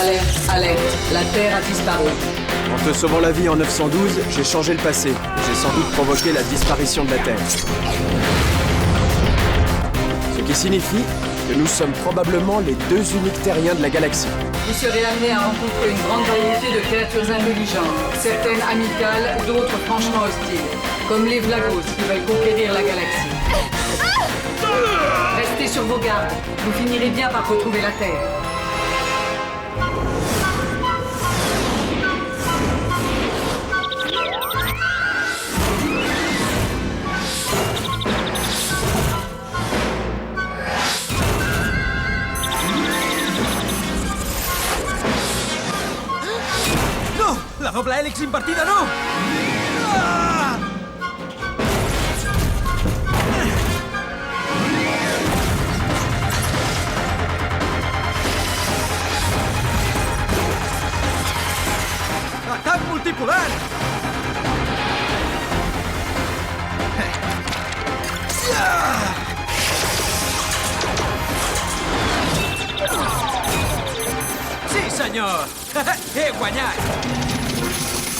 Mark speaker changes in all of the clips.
Speaker 1: Alerte. La Terre a disparu.
Speaker 2: En te sauvant la vie en 912, j'ai changé le passé. J'ai sans doute provoqué la disparition de la Terre. Ce qui signifie que nous sommes probablement les deux uniques terriens de la galaxie.
Speaker 1: Vous serez amenés à rencontrer une grande variété de créatures intelligentes, certaines amicales, d'autres franchement hostiles, comme les Vlagos qui veulent conquérir la galaxie. Restez sur vos gardes, vous finirez bien par retrouver la Terre.
Speaker 3: La doble hèlix invertida, no! Ah! Atac multipolar! Sí, senyor! He guanyat!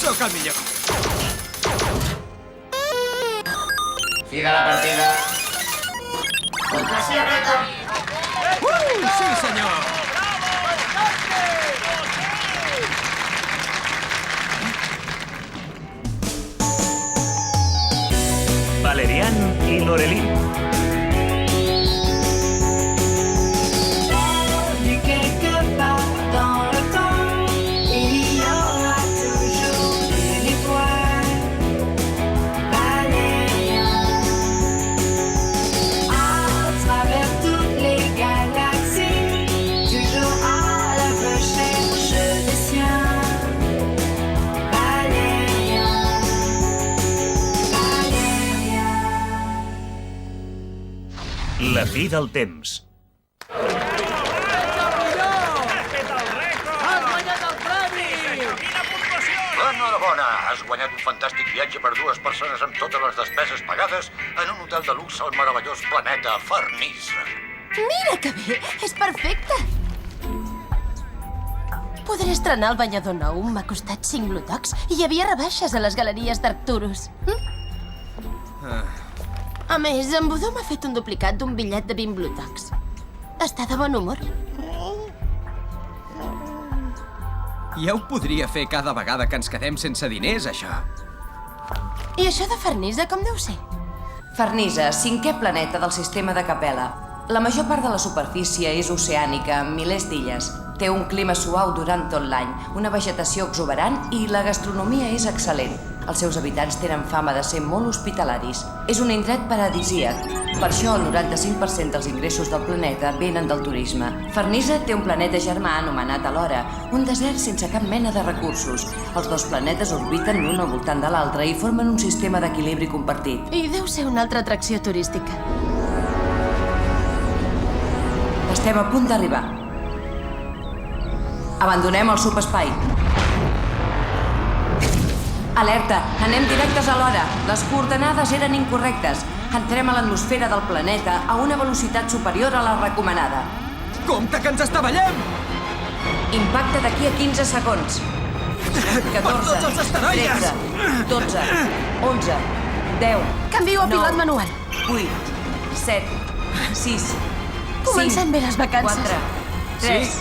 Speaker 3: Sóc el millor.
Speaker 4: Fi de la partida. Puntuació rècord.
Speaker 3: Sí, senyor.
Speaker 5: Valerian i Lorelin. La fi del temps.
Speaker 6: Enhorabona! Has guanyat un fantàstic viatge per dues persones amb totes les despeses pagades en un hotel de luxe al meravellós planeta Farnisa.
Speaker 7: Mira que bé! És perfecte! Podré estrenar el banyador nou. M'ha costat 5 Blutox i hi havia rebaixes a les galeries d'Arcturus. A més, en Budó m'ha fet un duplicat d'un bitllet de 20 Blutox. Està de bon humor.
Speaker 3: Ja ho podria fer cada vegada que ens quedem sense diners, això.
Speaker 7: I això de Farnisa, com deu ser?
Speaker 8: Farnisa, 5è planeta del sistema de Capella. La major part de la superfície és oceànica, amb milers d'illes. Té un clima suau durant tot l'any, una vegetació exuberant i la gastronomia és excel·lent. Els seus habitants tenen fama de ser molt hospitalaris. És un indret paradisíac. Per això el 95% dels ingressos del planeta venen del turisme. Farnisa té un planeta germà anomenat Alhora, un desert sense cap mena de recursos. Els dos planetes orbiten l'un al voltant de l'altre i formen un sistema d'equilibri compartit.
Speaker 7: I deu ser una altra atracció turística.
Speaker 8: Estem a punt d'arribar. Abandonem el subespai. Alerta! Anem directes a l'hora. Les coordenades eren incorrectes. Entrem a l'atmosfera del planeta a una velocitat superior a la recomanada.
Speaker 3: Compte que ens estavelem!
Speaker 8: Impacte d'aquí a 15 segons. 14,
Speaker 3: tots els asteroides!
Speaker 8: 13, 12, 11, 10,
Speaker 7: Canvio a pilot manual.
Speaker 8: 8, 7, 6,
Speaker 7: Comencem
Speaker 8: 5,
Speaker 7: bé les vacances.
Speaker 8: 4, 3,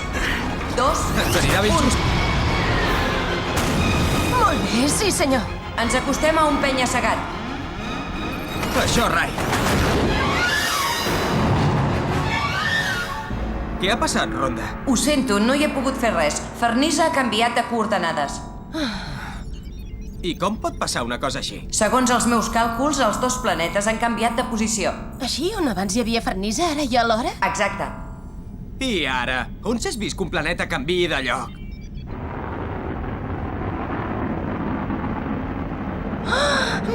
Speaker 8: 2,
Speaker 3: Ens anirà ben
Speaker 8: 1.
Speaker 3: just.
Speaker 7: Molt bé, sí senyor.
Speaker 8: Ens acostem a un penya-segat.
Speaker 3: Això, rai. Què ha passat, Ronda?
Speaker 8: Ho sento, no hi he pogut fer res. Farnisa ha canviat de coordenades.
Speaker 3: I com pot passar una cosa així?
Speaker 8: Segons els meus càlculs, els dos planetes han canviat de posició.
Speaker 7: Així, on abans hi havia Farnisa, ara hi ha l'hora?
Speaker 8: Exacte.
Speaker 3: I ara? On s'has vist que un planeta canviï de lloc?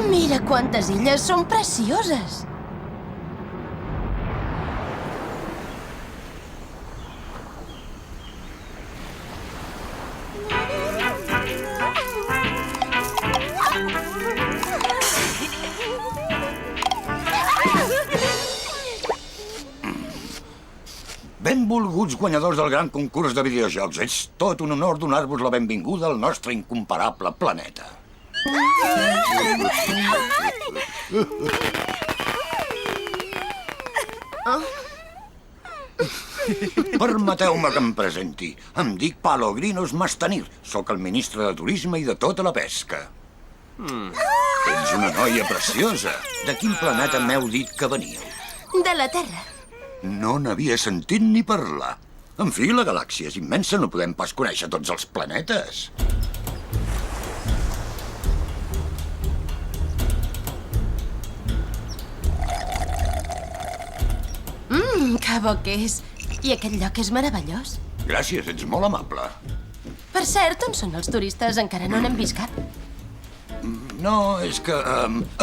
Speaker 7: Mira quantes illes, són precioses.
Speaker 6: Benvolguts guanyadors del gran concurs de videojocs. És tot un honor donar-vos la benvinguda al nostre incomparable planeta. Permeteu-me que em presenti. Em dic Palo Grinos Mastanir. Soc el ministre de Turisme i de tota la pesca. Ets una noia preciosa. De quin planeta m'heu dit que veníeu?
Speaker 7: De la Terra.
Speaker 6: No n'havia sentit ni parlar. En fi, la galàxia és immensa, no podem pas conèixer tots els planetes.
Speaker 7: Que bo que és. I aquest lloc és meravellós.
Speaker 6: Gràcies, ets molt amable.
Speaker 7: Per cert, on són els turistes? Encara no n'hem vist cap.
Speaker 6: No, és que...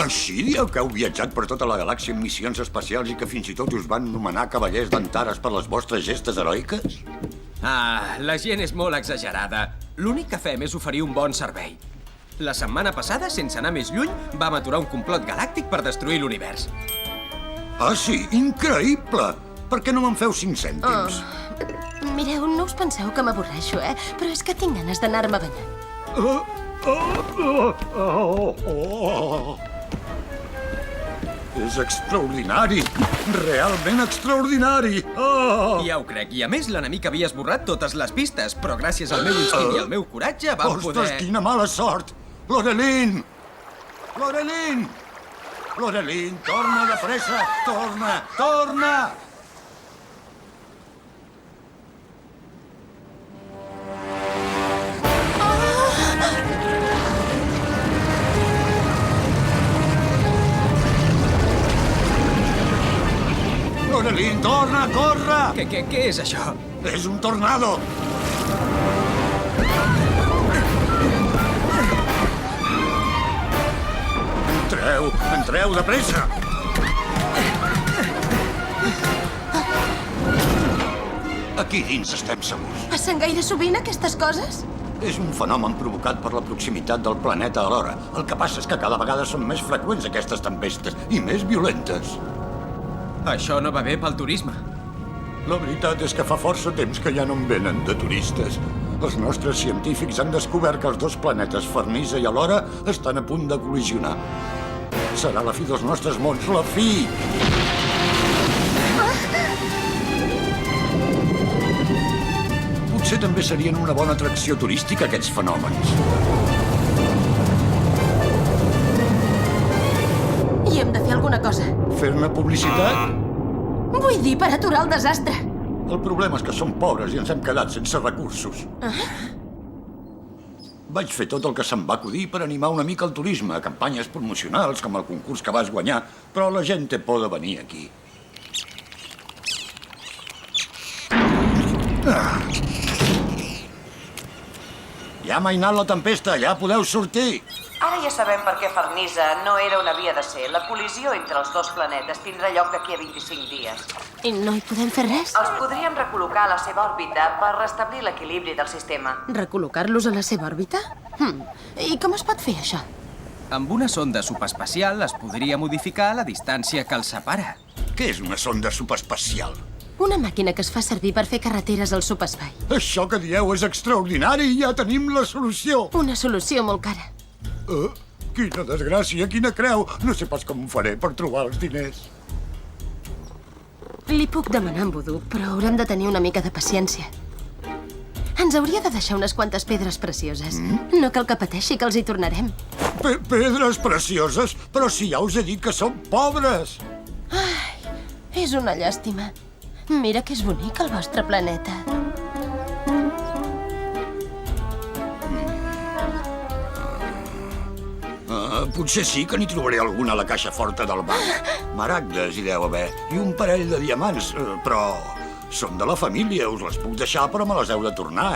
Speaker 6: així dieu que heu viatjat per tota la galàxia en missions espacials i que fins i tot us van nomenar cavallers d'Antares per les vostres gestes heroiques?
Speaker 3: Ah, la gent és molt exagerada. L'únic que fem és oferir un bon servei. La setmana passada, sense anar més lluny, vam aturar un complot galàctic per destruir l'univers.
Speaker 6: Ah, sí? Increïble! Per què no me'n feu 5 cèntims?
Speaker 7: Mireu, no us penseu que m'avorreixo, però és que tinc ganes d'anar-me a banyar.
Speaker 6: És extraordinari! Realment extraordinari!
Speaker 3: Ja ho crec, i a més l'enemic havia esborrat totes les pistes, però gràcies al meu instint i al meu coratge vam
Speaker 6: Ostres,
Speaker 3: poder...
Speaker 6: quina mala sort! Lorelin! Lorelin! Lorelin, torna de pressa! Torna! Torna! Lorelin, torna, corre!
Speaker 3: Què és això?
Speaker 6: És un tornado! Entreu, de pressa! Aquí dins estem segurs.
Speaker 7: Passen gaire sovint aquestes coses?
Speaker 6: És un fenomen provocat per la proximitat del planeta a l'hora. El que passa és que cada vegada són més freqüents aquestes tempestes i més violentes.
Speaker 3: Això no va bé pel turisme.
Speaker 6: La veritat és que fa força temps que ja no en venen de turistes. Els nostres científics han descobert que els dos planetes Farnisa i Alhora estan a punt de col·lisionar. Serà la fi dels nostres mons, la fi! Potser també serien una bona atracció turística, aquests fenòmens.
Speaker 7: I hem de fer alguna cosa.
Speaker 6: Fer-ne publicitat?
Speaker 7: Vull dir, per aturar el desastre.
Speaker 6: El problema és que som pobres i ens hem quedat sense recursos. Vaig fer tot el que se'm va acudir per animar una mica el turisme, campanyes promocionals com el concurs que vas guanyar, però la gent té por de venir aquí. Ja ha mainat la tempesta, ja podeu sortir!
Speaker 8: Ara ja sabem per què Farnisa no era on havia de ser. La col·lisió entre els dos planetes tindrà lloc d'aquí a 25 dies.
Speaker 7: I no hi podem fer res?
Speaker 8: Els podríem recol·locar a la seva òrbita per restablir l'equilibri del sistema.
Speaker 7: Recol·locar-los a la seva òrbita? I com es pot fer, això?
Speaker 3: Amb una sonda subespacial es podria modificar la distància que els separa.
Speaker 6: Què és una sonda subespacial?
Speaker 7: Una màquina que es fa servir per fer carreteres al subespai.
Speaker 6: Això que dieu és extraordinari i ja tenim la solució!
Speaker 7: Una solució molt cara.
Speaker 6: Quina desgràcia, quina creu! No sé pas com ho faré per trobar els diners.
Speaker 7: Li puc demanar en Vodú, però haurem de tenir una mica de paciència. Ens hauria de deixar unes quantes pedres precioses. No cal que pateixi, que els hi tornarem.
Speaker 6: Pedres precioses? Però si ja us he dit que som pobres!
Speaker 7: Ai, és una llàstima. Mira que és bonic el vostre planeta.
Speaker 6: Potser sí que n'hi trobaré alguna a la caixa forta del banc. Maragdes hi deu haver, i un parell de diamants, però són de la família, us les puc deixar, però me les heu de tornar,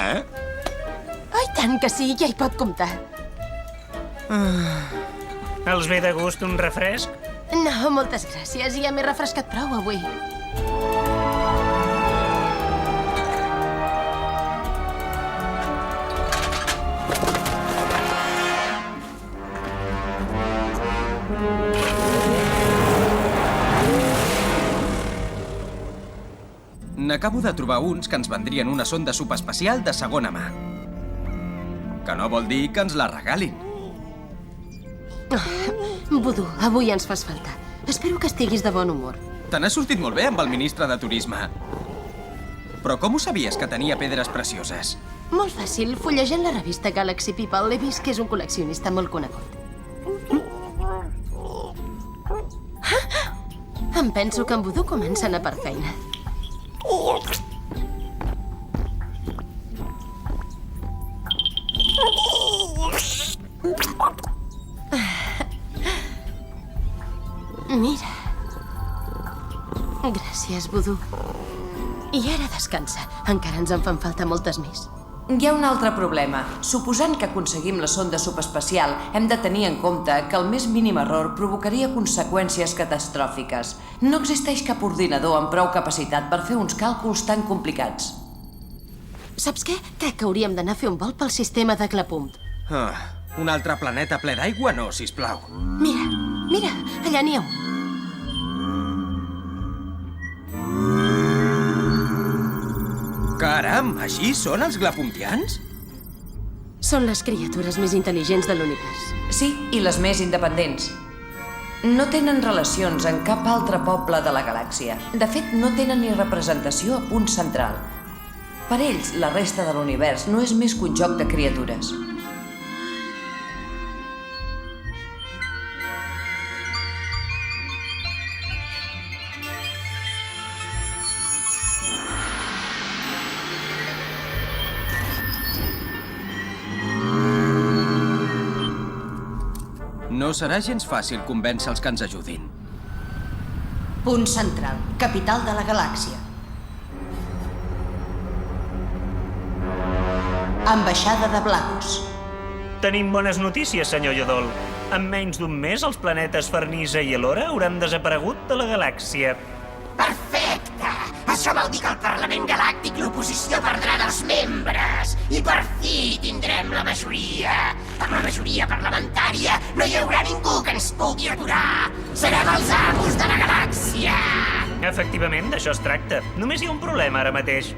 Speaker 7: Ai, tant que sí, ja hi pot comptar.
Speaker 5: Els ve de gust un refresc?
Speaker 7: No, moltes gràcies, ja m'he refrescat prou avui.
Speaker 3: N'acabo de trobar uns que ens vendrien una sonda subespacial de segona mà. Que no vol dir que ens la regalin.
Speaker 7: Voodoo, avui ens fas falta. Espero que estiguis de bon humor.
Speaker 3: Te n'has sortit molt bé amb el ministre de Turisme. Però com ho sabies que tenia pedres precioses?
Speaker 7: Molt fàcil, fullejant la revista Galaxy People he vist que és un col·leccionista molt conegut. Em penso que en Voodoo comença a anar per feina. Mira. Gràcies, Voodoo. I ara descansa. Encara ens en fan falta moltes més.
Speaker 8: Hi ha un altre problema. Suposant que aconseguim la sonda subespacial, hem de tenir en compte que el més mínim error provocaria conseqüències catastròfiques. No existeix cap ordinador amb prou capacitat per fer uns càlculs tan complicats.
Speaker 7: Saps què? Crec que hauríem d'anar a fer un vol pel sistema de Clapump.
Speaker 3: Un altre planeta ple d'aigua? No, sisplau.
Speaker 7: Mira, allà n'hi ha un.
Speaker 3: Caram, així són els glapuntians?
Speaker 7: Són les criatures més intel·ligents de l'univers.
Speaker 8: Sí, i les més independents. No tenen relacions en cap altre poble de la galàxia. De fet, no tenen ni representació a Punt Central. Per ells, la resta de l'univers no és més que un joc de criatures.
Speaker 3: No serà gens fàcil convèncer els que ens ajudin.
Speaker 9: Punt Central, capital de la galàxia. Ambaixada de Blagos.
Speaker 5: Tenim bones notícies, senyor Yodol. En menys d'un mes, els planetes Farnisa i Elora hauran desaparegut de la galàxia.
Speaker 4: Perfecte! Això vol dir que el Parlament Galàctic l'oposició perdrà 2 membres. I per fi tindrem la majoria. Amb la majoria parlamentària no hi haurà ningú que ens pugui aturar. Serem els amos de la galàxia.
Speaker 5: Efectivament, d'això es tracta. Només hi ha un problema ara mateix.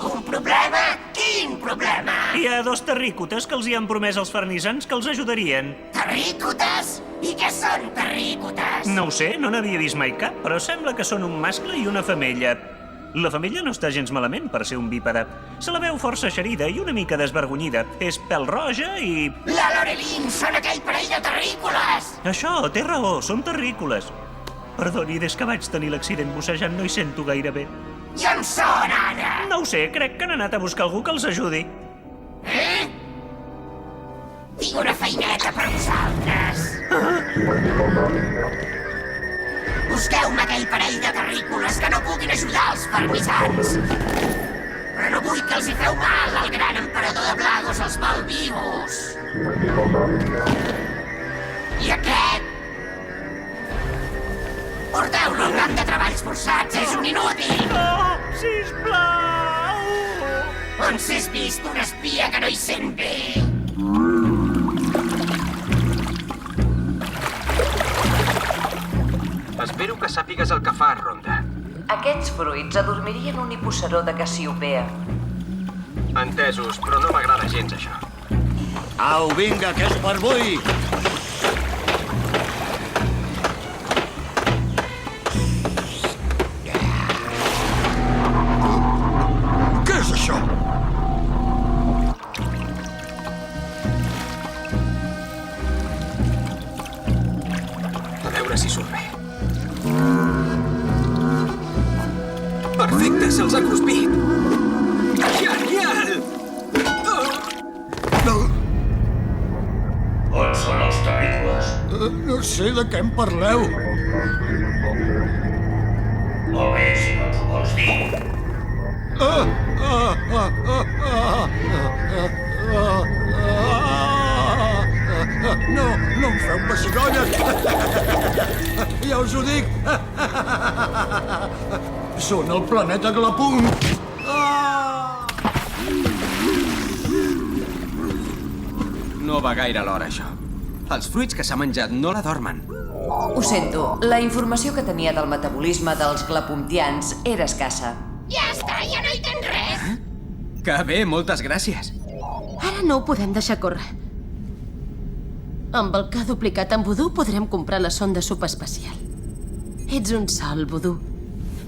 Speaker 4: Un problema? Quin problema?
Speaker 5: Hi ha 2 terrícotes que els hi han promès als farnisans que els ajudarien.
Speaker 4: Terrícotes? I què són terrícotes?
Speaker 5: No ho sé, no n'havia vist mai cap, però sembla que són un mascle i una femella. La femella no està gens malament per ser un bípede. Se la veu força eixerida i una mica desvergonyida. És pèl roja i...
Speaker 4: La Lorelin són aquell parell de terrícoles!
Speaker 5: Això, té raó, són terrícoles. Perdoni, des que vaig tenir l'accident bussejant no hi sento gaire bé.
Speaker 4: I on són ara?
Speaker 5: No ho sé, crec que han anat a buscar algú que els ajudi.
Speaker 4: Tinc una feineta per vosaltres. Busqueu-me aquell parell de terrícoles que no puguin ajudar els farnisans. Però no vull que els hi feu mal al gran emperador de Blagos, els malvivos. I aquest? Porteu-lo al camp de treballs forçats, és un inútil!
Speaker 5: No, sisplau!
Speaker 4: On s'és vist un espia que no hi sent bé?
Speaker 3: Espero que sàpigues el que fa, Ronda.
Speaker 8: Aquests fruits adormirien un hipoceró de Cassiopea.
Speaker 3: Entesos, però no m'agrada gens, això.
Speaker 6: Au, vinga, que és per avui! Què és això?
Speaker 3: A veure si surt bé. Perfecte, se'ls ha cruspit! Genial!
Speaker 4: On són els terrícoles?
Speaker 6: No sé de què em parleu.
Speaker 4: Molt bé, si no ens ho vols dir.
Speaker 6: No em feu pessigolles. Ja us ho dic. Són el planeta Clapump.
Speaker 3: No va gaire l'hora, això. Els fruits que s'ha menjat no la dormen.
Speaker 8: Ho sento, la informació que tenia del metabolisme dels glapuntians era escassa.
Speaker 4: Ja està, ja no hi tens res.
Speaker 3: Que bé, moltes gràcies.
Speaker 7: Ara no ho podem deixar córrer. Amb el que ha duplicat en Voodoo podrem comprar la sonda subespacial. Ets un sol, Voodoo.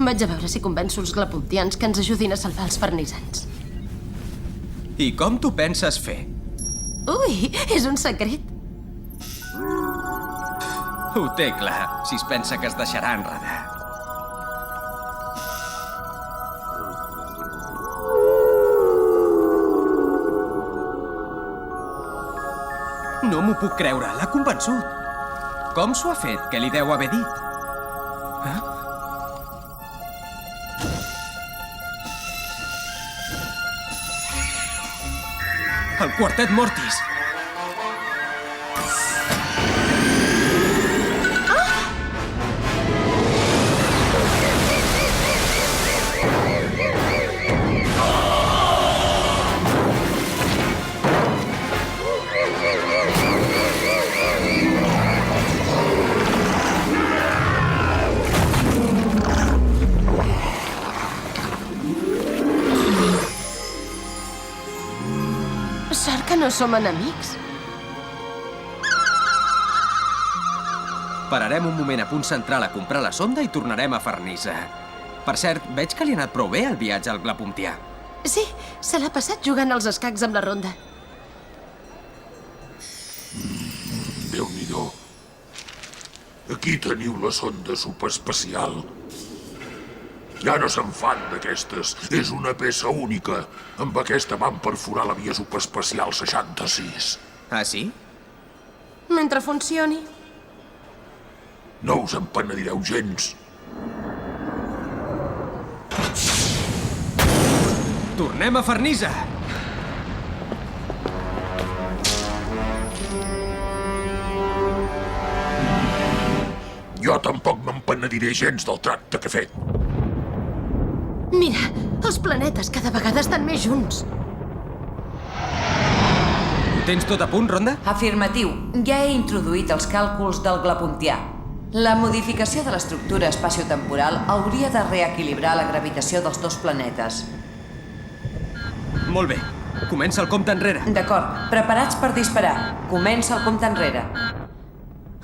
Speaker 7: Vaig a veure si convenço els glapuntians que ens ajudin a salvar els farnisans.
Speaker 3: I com t'ho penses fer?
Speaker 7: Ui, és un secret.
Speaker 3: Ho té clar, si es pensa que es deixarà enredar. No m'ho puc creure, l'ha convençut. Com s'ho ha fet? Què li deu haver dit? El Quartet Mortis!
Speaker 7: Sort que no som enemics.
Speaker 3: Pararem un moment a Punt Central a comprar la sonda i tornarem a Farnisa. Per cert, veig que li ha anat prou bé el viatge al Glapuntià.
Speaker 7: Sí, se l'ha passat jugant als escacs amb la ronda.
Speaker 6: Déu-n'hi-do. Aquí teniu la sonda subespacial. Ja no se'n fan d'aquestes. És una peça única. Amb aquesta van perforar la via subespacial 66.
Speaker 3: Ah, sí?
Speaker 7: Mentre funcioni.
Speaker 6: No us en penedireu gens.
Speaker 3: Tornem a Farnisa!
Speaker 6: Jo tampoc me'n penediré gens del tracte que he fet.
Speaker 7: Mira, els planetes cada vegada estan més junts.
Speaker 3: Ho tens tot a punt, Ronda?
Speaker 8: Afirmatiu. Ja he introduït els càlculs del glapuntià. La modificació de l'estructura espaciotemporal hauria de reequilibrar la gravitació dels dos planetes.
Speaker 3: Molt bé. Comença el compte enrere.
Speaker 8: D'acord. Preparats per disparar. Comença el compte enrere.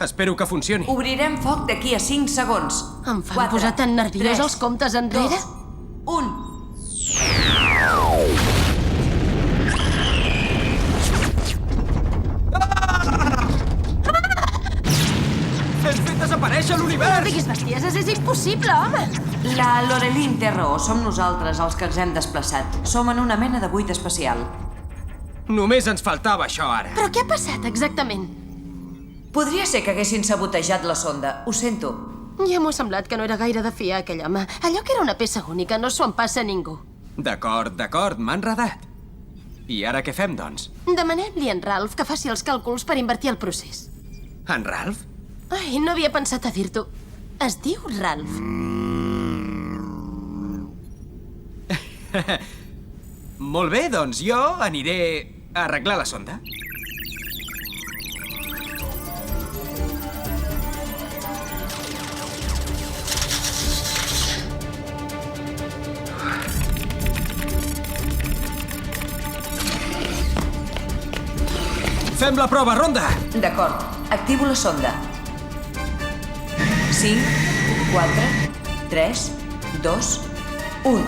Speaker 3: Espero que funcioni.
Speaker 8: Obrirem foc d'aquí a 5 segons.
Speaker 7: Em fan posar tan nerviós els comptes enrere.
Speaker 8: 2, 1.
Speaker 3: Has fet desaparèixer
Speaker 7: No
Speaker 3: l'univers!
Speaker 7: diguis bestieses, és impossible, home!
Speaker 8: La Lorelin té raó. Som nosaltres els que ens hem desplaçat. Som en una mena de buit espacial.
Speaker 3: Només ens faltava això ara.
Speaker 7: Però què ha passat exactament?
Speaker 8: Podria ser que haguessin sabotejat la sonda. Ho sento.
Speaker 7: Ja m'ho ha semblat que no era gaire de fiar, aquell home. Allò que era una peça única no s'ho en passa a ningú.
Speaker 3: D'acord, m'ha enredat. I ara què fem, doncs?
Speaker 7: Demanem-li a en Ralph que faci els càlculs per invertir el procés.
Speaker 3: En Ralph?
Speaker 7: Ai, no havia pensat a dir-t'ho. Es diu Ralph.
Speaker 3: Molt bé, doncs jo aniré a arreglar la sonda. Fem la prova, Ronda!
Speaker 8: D'acord. Activo la sonda. 5, 4, 3, 2, 1.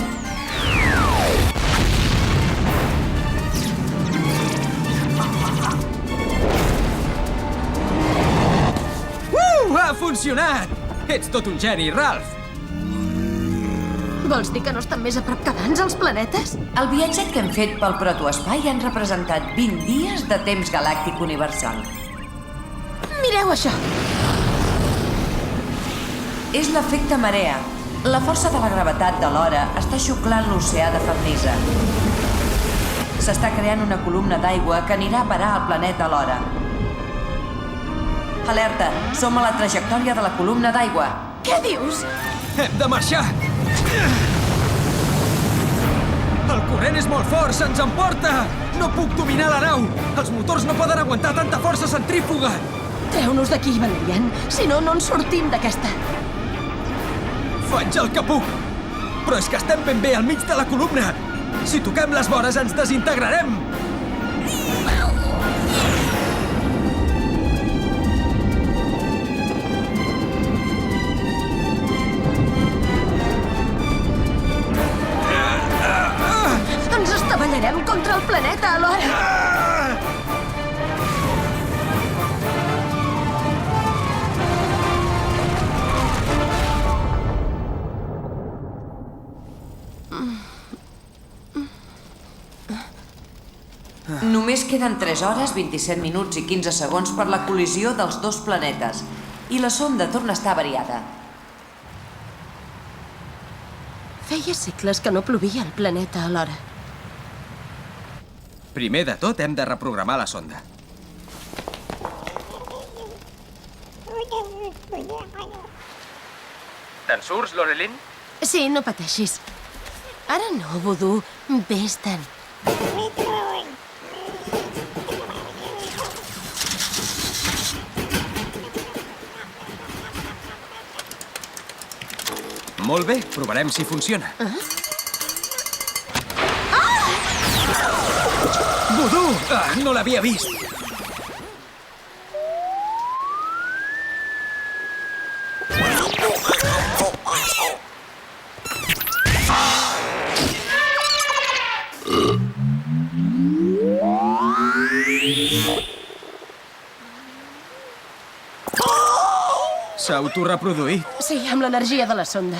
Speaker 3: Ha funcionat! Ets tot un geni, Ralph!
Speaker 7: Vols dir que no estan més a prop que abans, els planetes?
Speaker 8: El viatge que hem fet pel protoespai han representat 20 dies de temps galàctic universal.
Speaker 7: Mireu això!
Speaker 8: És l'efecte marea. La força de la gravetat de l'hora està xuclant l'oceà de Farnisa. S'està creant una columna d'aigua que anirà a parar al planeta l'hora. Alerta! Som a la trajectòria de la columna d'aigua.
Speaker 7: Què dius?
Speaker 3: Hem de marxar! El corrent és molt fort, se'ns emporta! No puc dominar la nau! Els motors no poden aguantar tanta força centrífuga!
Speaker 7: Treu-nos d'aquí, Valerian. Si no, no ens sortim d'aquesta.
Speaker 3: Faig el que puc! Però és que estem ben bé al mig de la columna! Si toquem les vores ens desintegrarem!
Speaker 7: Ens estavellarem contra el planeta alhora.
Speaker 8: Només queden 3 hores, 27 minuts i 15 segons per la col·lisió dels dos planetes. I la sonda torna a estar avariada.
Speaker 7: Feia segles que no plovia al planeta alhora.
Speaker 3: Primer de tot, hem de reprogramar la sonda. Te'n surts, Lorelin?
Speaker 7: Sí, no pateixis. Ara no, Voodoo. Vés-te'n.
Speaker 3: Molt bé, provarem si funciona. Voodoo! No l'havia vist! S'ha autoreproduït.
Speaker 7: Sí, amb l'energia de la sonda.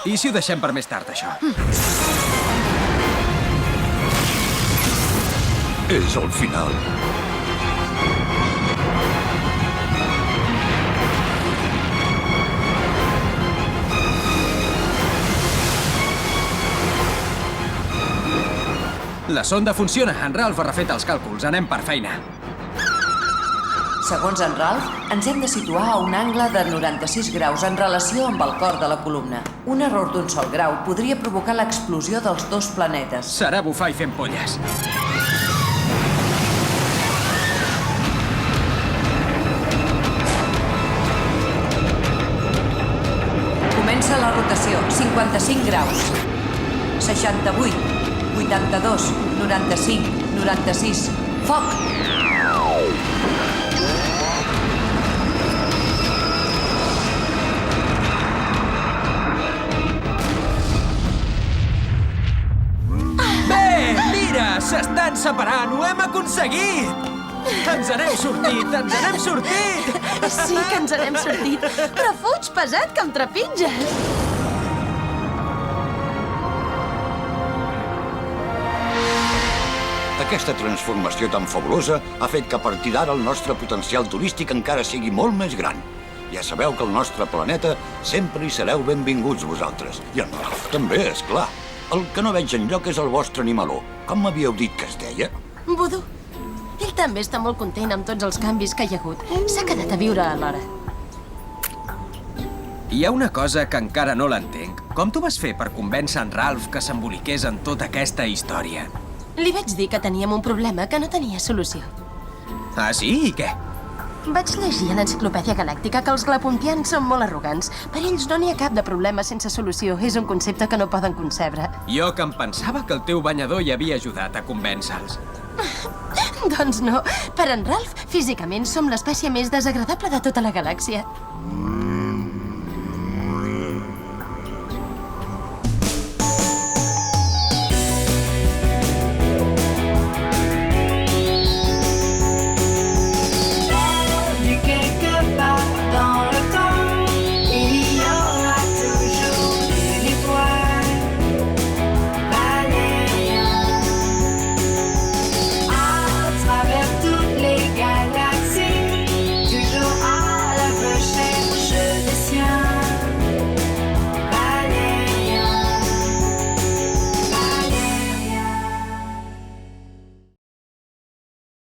Speaker 3: I si ho deixem per més tard, això?
Speaker 6: És el final.
Speaker 3: La sonda funciona. En Ralph ha refet els càlculs. Anem per feina.
Speaker 8: Segons en Ralph, ens hem de situar a un angle de 96 graus en relació amb el cor de la columna. Un error d'un sol grau podria provocar l'explosió dels dos planetes.
Speaker 3: Serà bufar i fer ampolles.
Speaker 8: Comença la rotació. 55 graus. 68, 82, 95, 96. Foc!
Speaker 3: S'estan separant! Ho hem aconseguit! Ens n'hem sortit! Ens n'hem sortit!
Speaker 7: Sí que ens n'hem sortit, però fuig pesat que em trepitges!
Speaker 6: Aquesta transformació tan fabulosa ha fet que a partir d'ara el nostre potencial turístic encara sigui molt més gran. Ja sabeu que al nostre planeta sempre hi sereu benvinguts vosaltres. I en Ralph també, és clar. El que no veig enlloc és el vostre animaló. Com m'havíeu dit que es deia?
Speaker 7: Voodoo. Ell també està molt content amb tots els canvis que hi ha hagut. S'ha quedat a viure alhora.
Speaker 3: Hi ha una cosa que encara no l'entenc. Com t'ho vas fer per convèncer en Ralph que s'emboliqués en tota aquesta història?
Speaker 7: Li vaig dir que teníem un problema que no tenia solució.
Speaker 3: Ah, sí? I què?
Speaker 7: Vaig llegir a l'Enciclopèdia Galàctica que els glapuntians són molt arrogants. Per ells no n'hi ha cap de problema sense solució. És un concepte que no poden concebre.
Speaker 3: Jo que em pensava que el teu banyador hi havia ajudat a convèncer-los.
Speaker 7: Doncs no. Per en Ralph, físicament som l'espècie més desagradable de tota la galàxia.